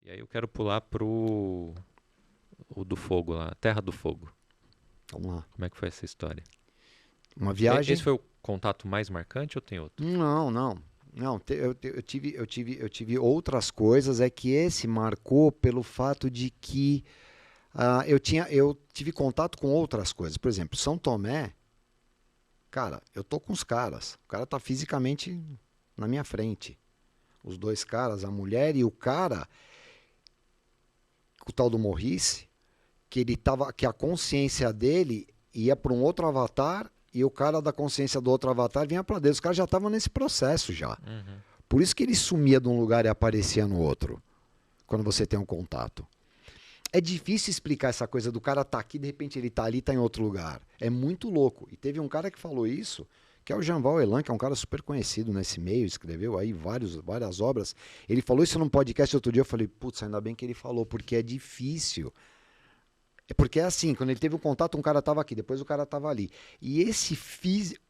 E aí eu quero pular pro o do fogo lá, Terra do Fogo. Vamos lá. Como é que foi essa história? Uma viagem... Esse foi o contato mais marcante ou tem outro? Não, não. Não, eu tive outras coisas, é que esse marcou pelo fato de que eu tive contato com outras coisas. Por exemplo, São Tomé, cara, eu tô com os caras. O cara tá fisicamente na minha frente. Os dois caras, a mulher e o cara, o tal do Morrice, que a consciência dele ia para um outro avatar e o cara da consciência do outro avatar vinha para dentro. Os caras já estavam nesse processo já. Uhum. Por isso que ele sumia de um lugar e aparecia no outro, quando você tem um contato. É difícil explicar essa coisa do cara tá aqui, de repente ele tá ali, tá em outro lugar. É muito louco. E teve um cara que falou isso, que é o Jean-Val Elan, que é um cara super conhecido nesse meio, escreveu aí várias obras. Ele falou isso num podcast outro dia, eu falei, putz, ainda bem que ele falou, porque é difícil. É porque é assim, quando ele teve um contato, um cara tava aqui, depois o cara tava ali. E esse físico...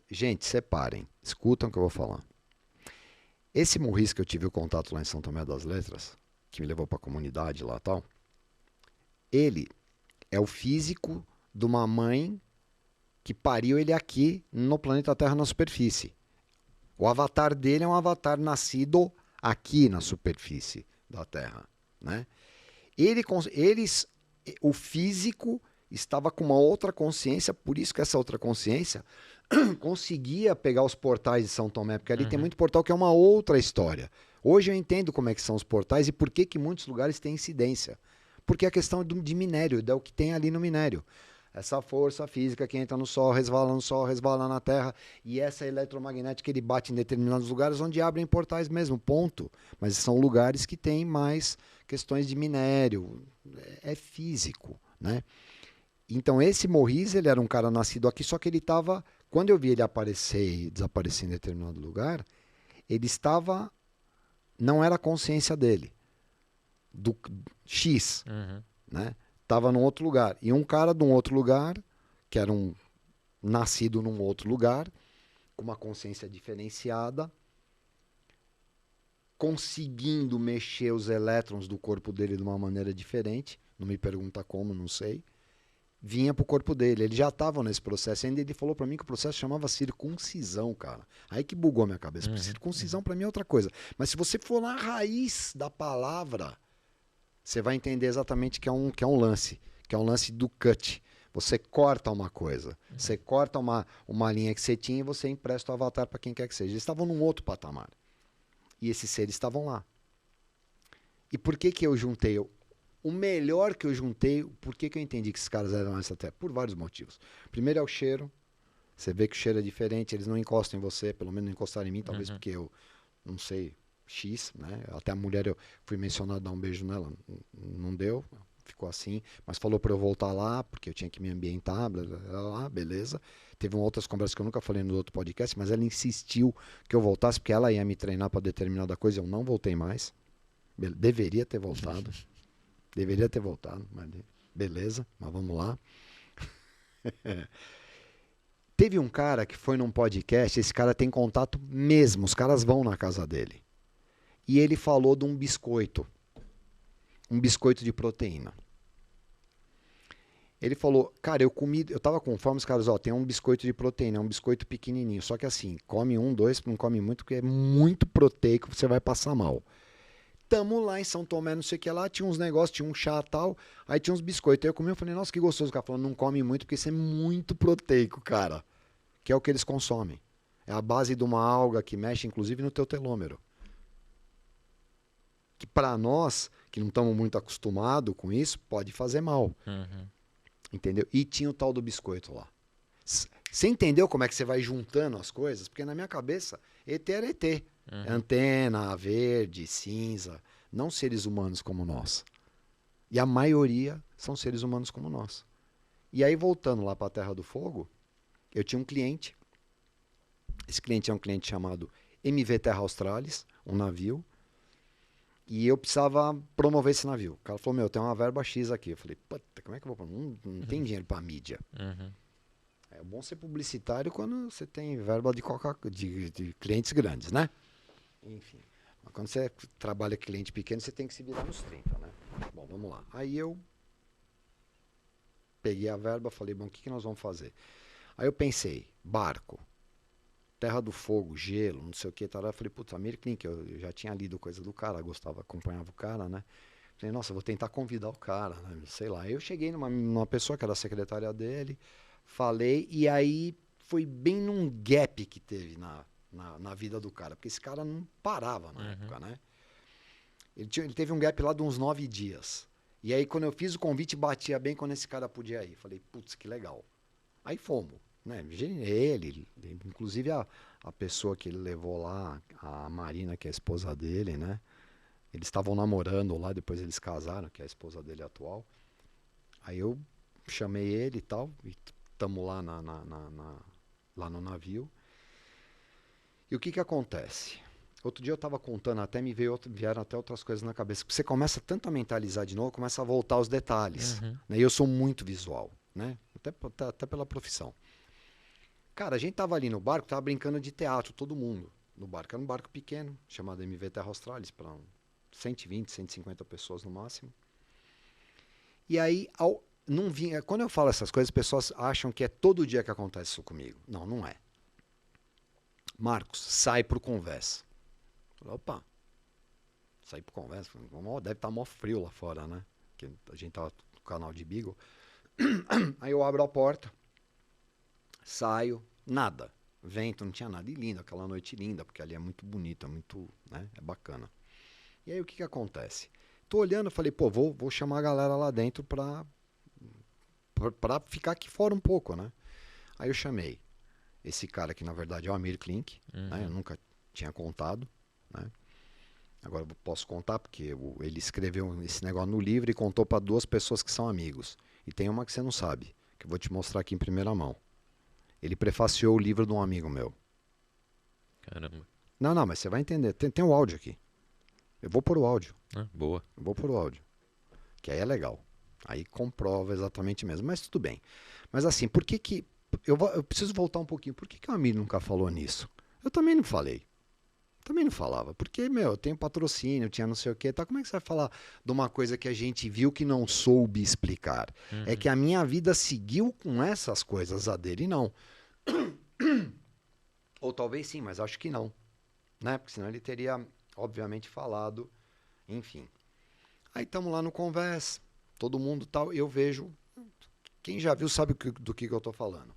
Gente, separem, escutam o que eu vou falar. Esse Morris que eu tive o contato lá em São Tomé das Letras, que me levou pra comunidade lá e tal, ele é o físico de uma mãe que pariu ele aqui no planeta Terra na superfície. O avatar dele é um avatar nascido aqui na superfície da Terra, né? O físico estava com uma outra consciência, por isso que essa outra consciência conseguia pegar os portais de São Tomé, porque ali tem muito portal que é uma outra história. Hoje eu entendo como é que são os portais e por que muitos lugares têm incidência. Porque a questão de minério, é o que tem ali no minério. Essa força física que entra no Sol, resvala na Terra, e essa eletromagnética ele bate em determinados lugares onde abrem portais mesmo, ponto. Mas são lugares que têm mais questões de minério, é físico, né? Então esse Morris, ele era um cara nascido aqui, só que ele estava, quando eu vi ele aparecer e desaparecer em determinado lugar, ele estava, não era a consciência dele, do X, né? Tava num outro lugar. E um cara de um outro lugar, que era um nascido num outro lugar, com uma consciência diferenciada, conseguindo mexer os elétrons do corpo dele de uma maneira diferente, não me pergunta como, não sei, vinha pro corpo dele. Ele já estava nesse processo. Ainda ele falou para mim que o processo chamava circuncisão, cara. Aí que bugou minha cabeça. Porque circuncisão para mim é outra coisa. Mas se você for na raiz da palavra, você vai entender exatamente que é um lance. Que é um lance do cut. Você corta uma coisa. Você corta uma linha que você tinha e você empresta o avatar para quem quer que seja. Eles estavam num outro patamar. E esses seres estavam lá. E por que eu juntei? O melhor que eu juntei, por que eu entendi que esses caras eram essa terra? Por vários motivos. Primeiro é o cheiro. Você vê que o cheiro é diferente, eles não encostam em você, pelo menos não encostaram em mim, talvez porque eu, não sei, X, né? Até a mulher eu fui mencionado dar um beijo nela, não deu, ficou assim, mas falou para eu voltar lá, porque eu tinha que me ambientar, blá, blá, blá, beleza. Teve outras conversas que eu nunca falei no outro podcast, mas ela insistiu que eu voltasse, porque ela ia me treinar para determinada coisa, eu não voltei mais. Deveria ter voltado. Deveria ter voltado, mas beleza, mas vamos lá. Teve um cara que foi num podcast, esse cara tem contato mesmo, os caras vão na casa dele. E ele falou de um biscoito de proteína. Ele falou, cara, eu tava com fome, os caras, ó, tem um biscoito de proteína, é um biscoito pequenininho, só que assim, come um, dois, não come muito, porque é muito proteico, você vai passar mal. Tamo lá em São Tomé, não sei o que lá, tinha uns negócios, tinha um chá e tal, aí tinha uns biscoitos. Aí eu comi, eu falei, nossa, que gostoso. O cara falou, não come muito, porque isso é muito proteico, cara. Que é o que eles consomem. É a base de uma alga que mexe, inclusive, no teu telômero. Que para nós, que não estamos muito acostumados com isso, pode fazer mal. Entendeu? E tinha o tal do biscoito lá. Você entendeu como é que você vai juntando as coisas? Porque na minha cabeça, ET era ET. Antena, verde, cinza. Não seres humanos como nós. E a maioria são seres humanos como nós. E aí, voltando lá para a Terra do Fogo, eu tinha um cliente. Esse cliente é um cliente chamado MV Terra Australis, um navio. E eu precisava promover esse navio. O cara falou, meu, tem uma verba X aqui. Eu falei, puta, como é que eu vou promover? Não tem dinheiro para mídia. É bom ser publicitário quando você tem verba de clientes grandes, né? Enfim. Mas quando você trabalha cliente pequeno, você tem que se virar nos 30, né? Bom, vamos lá. Aí eu peguei a verba, falei, bom, o que, que nós vamos fazer? Aí eu pensei, barco, Terra do Fogo, gelo, não sei o que, tal. Eu falei, putz, Amir Klink, eu já tinha lido coisa do cara, gostava, acompanhava o cara, né? Falei, nossa, vou tentar convidar o cara, né? Sei lá. Eu cheguei numa pessoa que era a secretária dele, falei, e aí foi bem num gap que teve na vida do cara, porque esse cara não parava na época, né? Ele teve um gap lá de uns 9 dias. E aí, quando eu fiz o convite, batia bem quando esse cara podia ir. Falei, putz, que legal. Aí fomos, né? Ele, inclusive a pessoa que ele levou lá, a Marina, que é a esposa dele, né? Eles estavam namorando lá, depois eles casaram, que é a esposa dele atual. Aí eu chamei ele e tal, e estamos lá, lá no navio. E o que que acontece? Outro dia eu estava contando, até vieram até outras coisas na cabeça. Você começa tanto a mentalizar de novo, começa a voltar aos detalhes. Né? E eu sou muito visual, né? Até pela profissão. Cara, a gente tava ali no barco, tava brincando de teatro, todo mundo no barco. Era um barco pequeno, chamado MV Terra Australis, para 120, 150 pessoas no máximo. E aí, não vinha, quando eu falo essas coisas, as pessoas acham que é todo dia que acontece isso comigo. Não, não é. Marcos, sai pro conversa. Opa, saí pro conversa. Deve estar mó frio lá fora, né? Porque a gente tava no canal de Beagle. Aí eu abro a porta, saio, nada. Vento, não tinha nada. E lindo, aquela noite linda, porque ali é muito bonita, muito, né? É bacana. E aí o que que acontece? Tô olhando, falei, pô, vou chamar a galera lá dentro pra ficar aqui fora um pouco, né? Aí eu chamei esse cara que na verdade é o Amir Klink, né? Eu nunca tinha contado, né? Agora eu posso contar porque ele escreveu esse negócio no livro e contou para 2 pessoas que são amigos. E tem uma que você não sabe, que eu vou te mostrar aqui em primeira mão. Ele prefaciou o livro de um amigo meu. Caramba. Não, mas você vai entender. Tem o áudio aqui. Eu vou pôr o áudio. Boa. Eu vou pôr o áudio. Que aí é legal. Aí comprova exatamente mesmo. Mas tudo bem. Mas assim, por que que... Eu preciso voltar um pouquinho. Por que que o Amir nunca falou nisso? Eu também não falei. Também não falava. Porque, meu, eu tenho patrocínio, tinha não sei o quê. Tá? Como é que você vai falar de uma coisa que a gente viu que não soube explicar? É que a minha vida seguiu com essas coisas, a dele não. Ou talvez sim, mas acho que não. Né? Porque senão ele teria, obviamente, falado. Enfim. Aí estamos lá no conversa. Todo mundo tal. Eu vejo... Quem já viu sabe do que eu estou falando.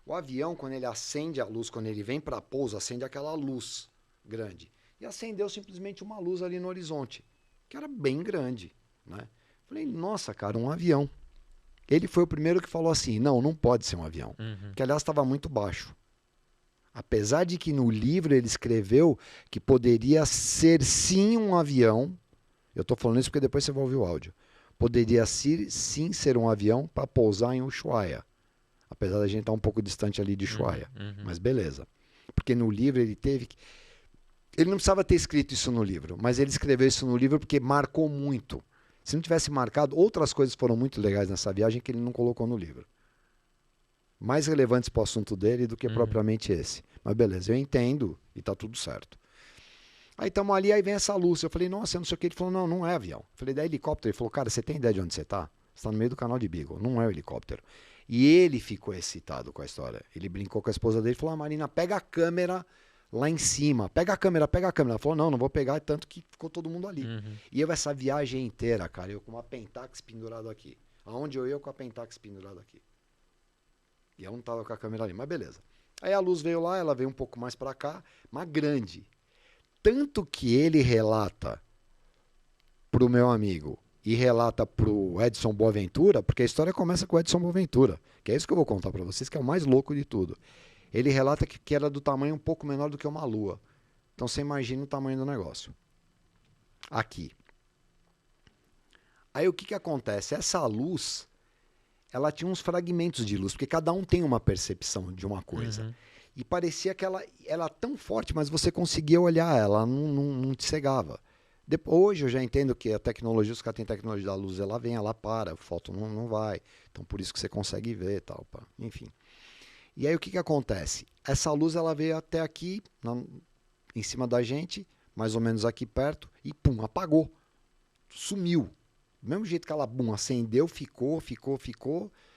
O avião, quando ele acende a luz, quando ele vem para pouso, acende aquela luz grande. E acendeu simplesmente uma luz ali no horizonte, que era bem grande, né? Falei, nossa, cara, um avião. Ele foi o primeiro que falou assim, não pode ser um avião. Que, aliás, estava muito baixo. Apesar de que no livro ele escreveu que poderia ser sim um avião. Eu estou falando isso porque depois você vai ouvir o áudio. Poderia sim ser um avião para pousar em Ushuaia. Apesar da gente estar um pouco distante ali de Ushuaia. Mas beleza. Porque no livro ele teve que... Ele não precisava ter escrito isso no livro, mas ele escreveu isso no livro porque marcou muito. Se não tivesse marcado, outras coisas foram muito legais nessa viagem que ele não colocou no livro. Mais relevantes para o assunto dele do que propriamente esse. Mas beleza, eu entendo e está tudo certo. Aí estamos ali, aí vem essa luz. Eu falei, nossa, eu não sei o que. Ele falou, não é avião. Eu falei, é helicóptero. Ele falou, cara, você tem ideia de onde você está? Você está no meio do canal de Beagle, não é o helicóptero. E ele ficou excitado com a história. Ele brincou com a esposa dele e falou, Marina, pega a câmera lá em cima. Pega a câmera. Ela falou, não vou pegar, tanto que ficou todo mundo ali. E eu essa viagem inteira, cara, eu com uma Pentax pendurado aqui. Aonde eu ia com a Pentax pendurado aqui. E eu não tava com a câmera ali, mas beleza. Aí a luz veio lá, ela veio um pouco mais para cá, mas grande. Tanto que ele relata pro meu amigo e relata pro Edson Boaventura, porque a história começa com o Edson Boaventura, que é isso que eu vou contar para vocês, que é o mais louco de tudo. Ele relata que era do tamanho um pouco menor do que uma lua. Então você imagina o tamanho do negócio. Aqui. Aí o que que acontece? Essa luz, ela tinha uns fragmentos de luz, porque cada um tem uma percepção de uma coisa. E parecia que ela era tão forte, mas você conseguia olhar ela, não te cegava. Hoje eu já entendo que a tecnologia, os caras têm tecnologia da luz, ela vem, ela para, a foto não vai. Então por isso que você consegue ver e tal, pá. Enfim. E aí o que que acontece? Essa luz ela veio até aqui, em cima da gente, mais ou menos aqui perto, e pum, apagou. Sumiu. Do mesmo jeito que ela, bum, acendeu, ficou.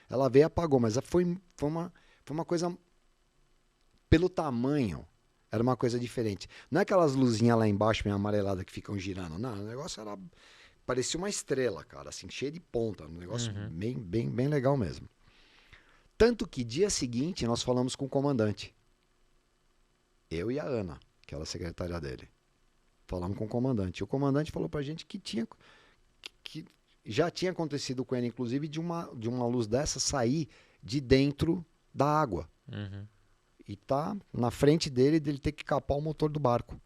Ela veio e apagou. Mas foi uma coisa, pelo tamanho, era uma coisa diferente. Não é aquelas luzinhas lá embaixo, meio amarelada, que ficam girando. Não, o negócio era, parecia uma estrela, cara, assim, cheia de ponta. Um negócio bem legal mesmo. Tanto que dia seguinte nós falamos com o comandante. Eu e a Ana, que era a secretária dele. Falamos com o comandante. E o comandante falou pra gente que já tinha acontecido com ele, inclusive, de uma luz dessa sair de dentro da água. Uhum. E tá na frente dele ter que capar o motor do barco.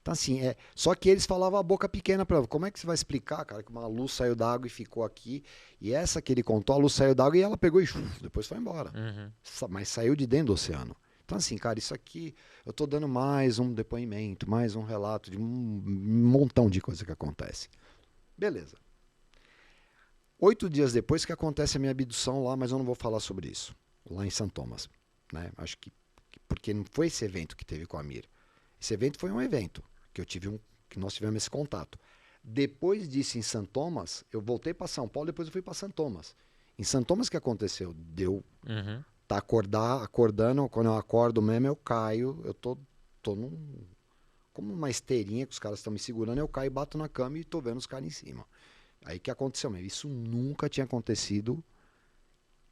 Então, assim, só que eles falavam a boca pequena pra ela. Como é que você vai explicar, cara, que uma luz saiu da água e ficou aqui? E essa que ele contou, a luz saiu da água e ela pegou e depois foi embora. Mas saiu de dentro do oceano. Então, assim, cara, isso aqui, eu tô dando mais um depoimento, mais um relato de um montão de coisa que acontece. Beleza. 8 dias depois que acontece a minha abdução lá, mas eu não vou falar sobre isso. Lá em St. Thomas, né? Acho que porque não foi esse evento que teve com a Mir. Esse evento foi um evento que nós tivemos esse contato. Depois disso, em St. Thomas, eu voltei para São Paulo, depois eu fui para St. Thomas. Em St. Thomas, o que aconteceu? Tá acordando, quando eu acordo mesmo, eu caio, eu tô como uma esteirinha que os caras estão me segurando, eu caio, bato na cama e tô vendo os caras em cima. Aí o que aconteceu mesmo? Isso nunca tinha acontecido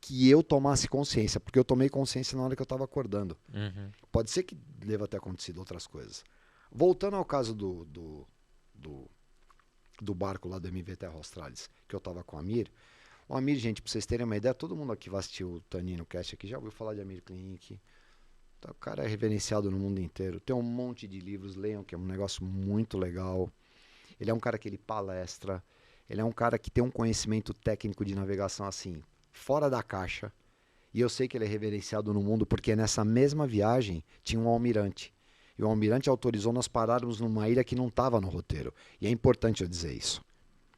que eu tomasse consciência, porque eu tomei consciência na hora que eu estava acordando. Pode ser que deva ter acontecido outras coisas. Voltando ao caso do barco lá do MV Terra Australis, que eu estava com o Amir. O Amir, gente, pra vocês terem uma ideia, todo mundo aqui vai assistir o Tanino Cast aqui, já ouviu falar de Amir Klink. O cara é reverenciado no mundo inteiro. Tem um monte de livros, leiam, que é um negócio muito legal. Ele é um cara que ele palestra. Ele é um cara que tem um conhecimento técnico de navegação assim, fora da caixa. E eu sei que ele é reverenciado no mundo porque nessa mesma viagem tinha um almirante. E o almirante autorizou nós pararmos numa ilha que não estava no roteiro. E é importante eu dizer isso.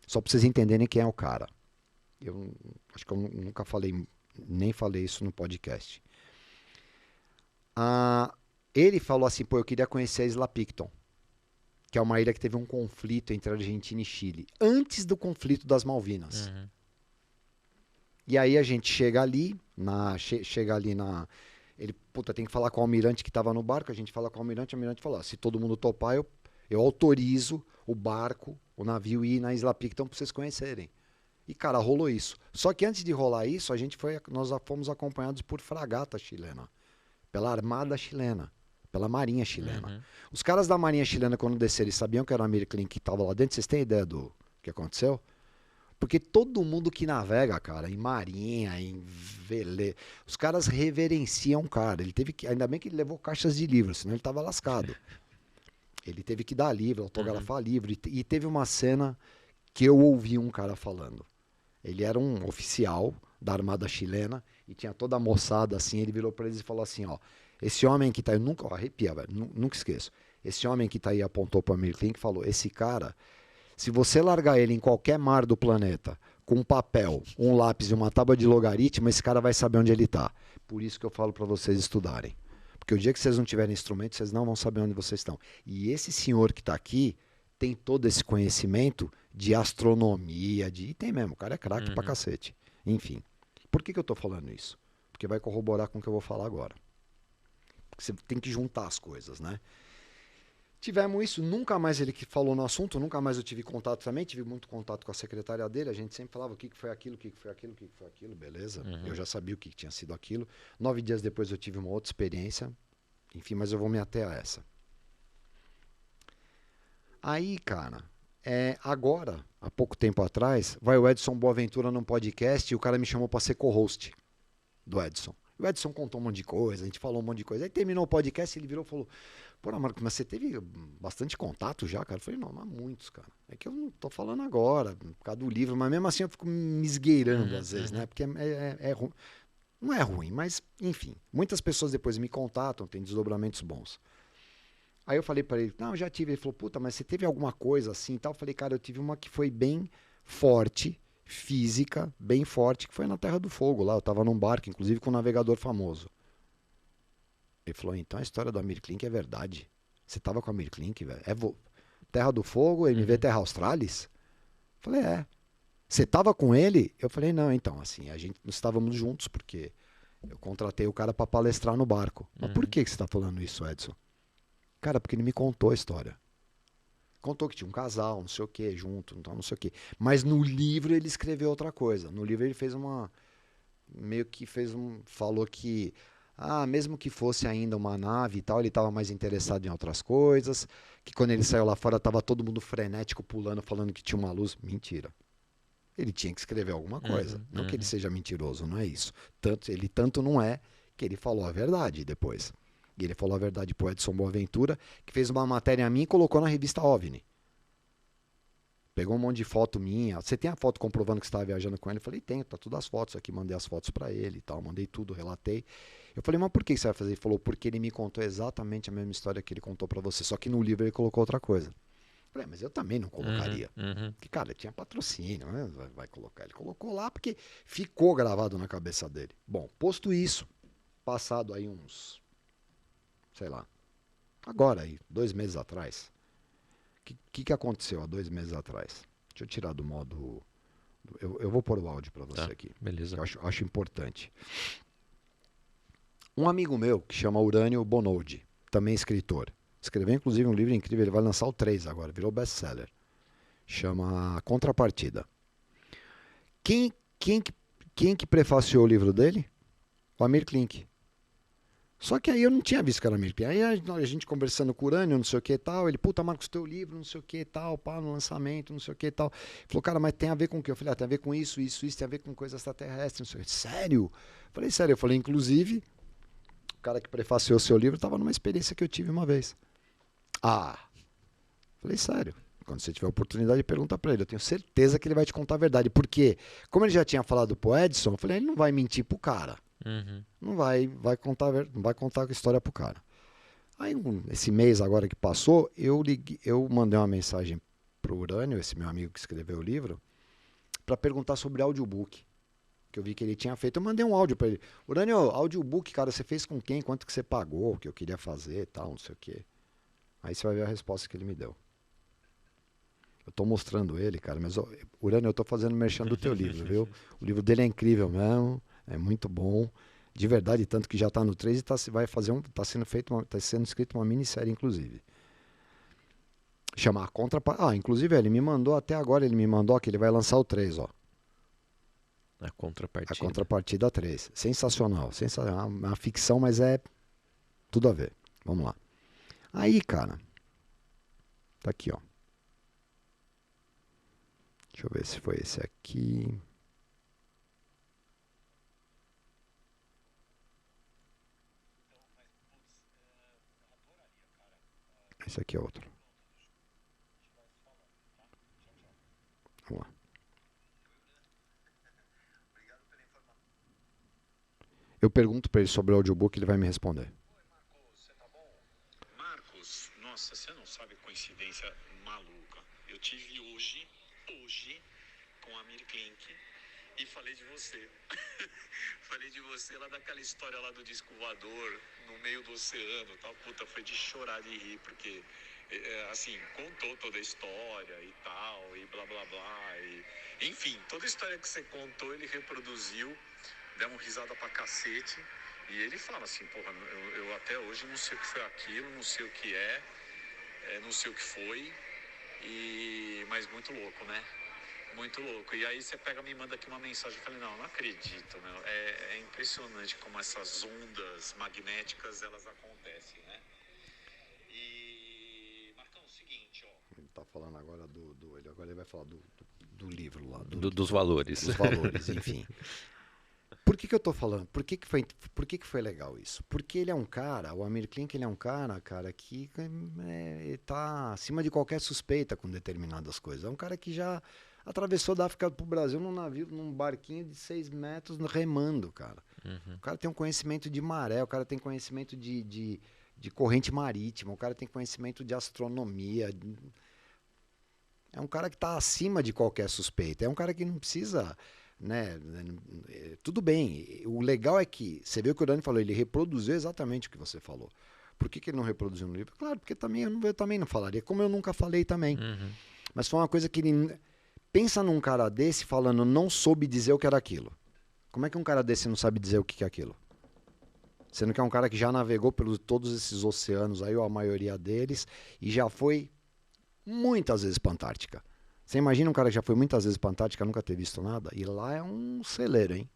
Só para vocês entenderem quem é o cara. Eu acho que eu nunca falei, nem falei isso no podcast. Ele falou assim, pô, eu queria conhecer a Isla Picton, que é uma ilha que teve um conflito entre Argentina e Chile, antes do conflito das Malvinas. E aí a gente chega ali, ele, puta, tem que falar com o almirante que estava no barco, a gente fala com o almirante fala, se todo mundo topar, eu autorizo o barco, o navio ir na Isla Picton para vocês conhecerem. E, cara, rolou isso. Só que antes de rolar isso, nós fomos acompanhados por fragata chilena, pela armada chilena, pela marinha chilena. Os caras da marinha chilena, quando desceram, eles sabiam que era o Amir Klink que estava lá dentro. Vocês têm ideia do que aconteceu? Porque todo mundo que navega, cara, em marinha, em veleiro, os caras reverenciam o cara. Ainda bem que ele levou caixas de livros, senão ele estava lascado. Ele teve que dar livro, autografar livro. E teve uma cena que eu ouvi um cara falando. Ele era um oficial da armada chilena e tinha toda a moçada assim. Ele virou para eles e falou assim, ó, esse homem que tá aí, arrepia, velho, nunca esqueço. Esse homem que tá aí apontou para Amir Klink e falou, esse cara, se você largar ele em qualquer mar do planeta, com um papel, um lápis e uma tábua de logaritmo, esse cara vai saber onde ele tá. Por isso que eu falo para vocês estudarem. Porque o dia que vocês não tiverem instrumento, vocês não vão saber onde vocês estão. E esse senhor que tá aqui tem todo esse conhecimento de astronomia, e tem mesmo, o cara é craque pra cacete. Enfim, por que eu tô falando isso? Porque vai corroborar com o que eu vou falar agora. Porque você tem que juntar as coisas, né? Tivemos isso, nunca mais ele que falou no assunto, nunca mais eu tive contato também, tive muito contato com a secretária dele, a gente sempre falava o que foi aquilo, beleza? Eu já sabia o que tinha sido aquilo. 9 dias depois eu tive uma outra experiência, enfim, mas eu vou me ater a essa. Aí, cara, agora, há pouco tempo atrás, vai o Edson Boaventura num podcast e o cara me chamou para ser co-host do Edson. O Edson contou um monte de coisa, a gente falou um monte de coisa. Aí terminou o podcast e ele virou e falou, pô, Marco, mas você teve bastante contato já, cara? Eu falei, não há muitos, cara. É que eu não tô falando agora, por causa do livro, mas mesmo assim eu fico me esgueirando às vezes, né? Porque é ruim. Não é ruim, mas, enfim. Muitas pessoas depois me contatam, tem desdobramentos bons. Aí eu falei pra ele, não, eu já tive. Ele falou, puta, mas você teve alguma coisa assim e tal? Eu falei, cara, eu tive uma que foi bem forte, física, bem forte, que foi na Terra do Fogo lá. Eu tava num barco, inclusive com um navegador famoso. Ele falou, então a história do Amir Klink é verdade. Você tava com a Amir Klink, velho? Terra do Fogo, MV Terra Australis? Falei, é. Você tava com ele? Eu falei, não, então, assim, nós estávamos juntos, porque eu contratei o cara para palestrar no barco. Mas por que você tá falando isso, Edson? Cara, porque ele me contou a história. Contou que tinha um casal, não sei o que, junto, então não sei o que. Mas no livro ele escreveu outra coisa. No livro ele fez falou que, mesmo que fosse ainda uma nave e tal, ele estava mais interessado em outras coisas, que quando ele saiu lá fora estava todo mundo frenético, pulando, falando que tinha uma luz. Mentira. Ele tinha que escrever alguma coisa. Não que ele seja mentiroso, não é isso. Ele tanto não é que ele falou a verdade depois. E ele falou a verdade pro Edson Boaventura, que fez uma matéria a mim e colocou na revista OVNI. Pegou um monte de foto minha. Você tem a foto comprovando que você estava viajando com ele? Eu falei, tenho, tá todas as fotos aqui. Mandei as fotos para ele e tal. Mandei tudo, relatei. Eu falei, mas por que você vai fazer? Ele falou, porque ele me contou exatamente a mesma história que ele contou para você. Só que no livro ele colocou outra coisa. Eu falei, mas eu também não colocaria. Porque, cara, tinha patrocínio, né? Vai colocar. Ele colocou lá porque ficou gravado na cabeça dele. Bom, posto isso, passado aí uns, sei lá, agora aí, 2 meses atrás. O que aconteceu há 2 meses atrás? Deixa eu tirar do modo... Eu vou pôr o áudio para você aqui. Beleza. Eu acho importante. Um amigo meu, que chama Urânio Bonoldi, também escritor. Escreveu, inclusive, um livro incrível. Ele vai lançar o 3 agora. Virou best-seller. Chama Contrapartida. Quem que prefaciou o livro dele? O Amir Klink. Só que aí eu não tinha visto que era Amir Klink. Aí a gente conversando com o Urânio, não sei o que e tal. Ele, puta, Marcos, teu livro, não sei o que e tal, pá, no lançamento, não sei o que e tal. Ele falou, cara, mas tem a ver com o quê? Eu falei, tem a ver com isso, tem a ver com coisa extraterrestre, não sei o que. Sério? Eu falei, sério. Eu falei, inclusive, o cara que prefaciou o seu livro estava numa experiência que eu tive uma vez. Falei, sério. Quando você tiver oportunidade, pergunta pra ele. Eu tenho certeza que ele vai te contar a verdade. Porque, como ele já tinha falado pro Edson, eu falei, ele não vai mentir pro cara. Não vai contar a história pro cara. Aí, esse mês agora que passou, eu mandei uma mensagem pro Urânio, esse meu amigo que escreveu o livro, para perguntar sobre audiobook. Que eu vi que ele tinha feito. Eu mandei um áudio para ele. Urânio, audiobook, cara, você fez com quem? Quanto que você pagou? O que eu queria fazer e tal, não sei o quê. Aí você vai ver a resposta que ele me deu. Eu tô mostrando ele, cara, mas, Urânio, eu tô fazendo merchan do teu livro, viu? O livro dele é incrível mesmo, é muito bom, de verdade, tanto que já tá no 3 e tá sendo escrito uma minissérie, inclusive. Chama a Contrapartida. Inclusive, ele me mandou, até agora ele me mandou que ele vai lançar o 3, ó. A Contrapartida. A Contrapartida 3. Sensacional. Uma ficção, mas é tudo a ver. Vamos lá. Aí, cara, tá aqui, ó. Deixa eu ver se foi esse aqui. Esse aqui é outro. Vamos lá. Eu pergunto para ele sobre o audiobook, ele vai me responder. Oi, Marcos, você tá bom? Marcos, nossa, você não sabe coincidência maluca. Eu tive hoje, com a Amir Klink e falei de você. Falei de você lá daquela história lá do disco voador no meio do oceano, tal. Puta, foi de chorar de rir, porque, assim, contou toda a história e tal, e blá blá blá. Enfim, toda a história que você contou, ele reproduziu. Demos risada pra cacete. E ele fala assim, porra, eu até hoje não sei o que foi aquilo, não sei o que não sei o que foi. Mas muito louco, né? Muito louco. E aí você me manda aqui uma mensagem. Eu falei, não acredito, meu. É impressionante como essas ondas magnéticas, elas acontecem, né? E, Marcão, é o seguinte, ó. Ele tá falando agora agora ele vai falar do livro lá. Dos valores. Dos valores, enfim. Por que eu tô falando? Por que foi legal isso? Porque ele é um cara, o Amir Klink, ele é um cara que ele tá acima de qualquer suspeita com determinadas coisas. É um cara que já atravessou da África pro Brasil num navio, num barquinho de 6 metros remando, cara. O cara tem um conhecimento de maré, o cara tem conhecimento de corrente marítima, o cara tem conhecimento de astronomia. É um cara que tá acima de qualquer suspeita. É um cara que não precisa... Né? Tudo bem. O legal é que você viu o que o Dani falou, ele reproduziu exatamente o que você falou. Por que ele não reproduziu no livro? Claro, porque eu também não falaria, como eu nunca falei também. Uhum. Mas foi uma coisa que ele... Pensa num cara desse falando, não soube dizer o que era aquilo. Como é que um cara desse não sabe dizer o que é aquilo? Sendo que é um cara que já navegou pelos todos esses oceanos aí, ou a maioria deles, e já foi muitas vezes para a Antártica. Você imagina um cara que já foi muitas vezes para a Antártica, nunca ter visto nada? E lá é um celeiro, hein?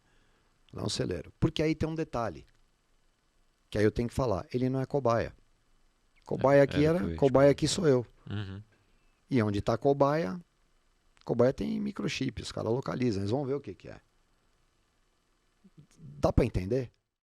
Lá é um celeiro. Porque aí tem um detalhe, que aí eu tenho que falar, ele não é cobaia. Cobaia aqui cobaia aqui sou eu. Uhum. E onde está cobaia tem microchip, os caras localizam, eles vão ver o que é. Dá para entender?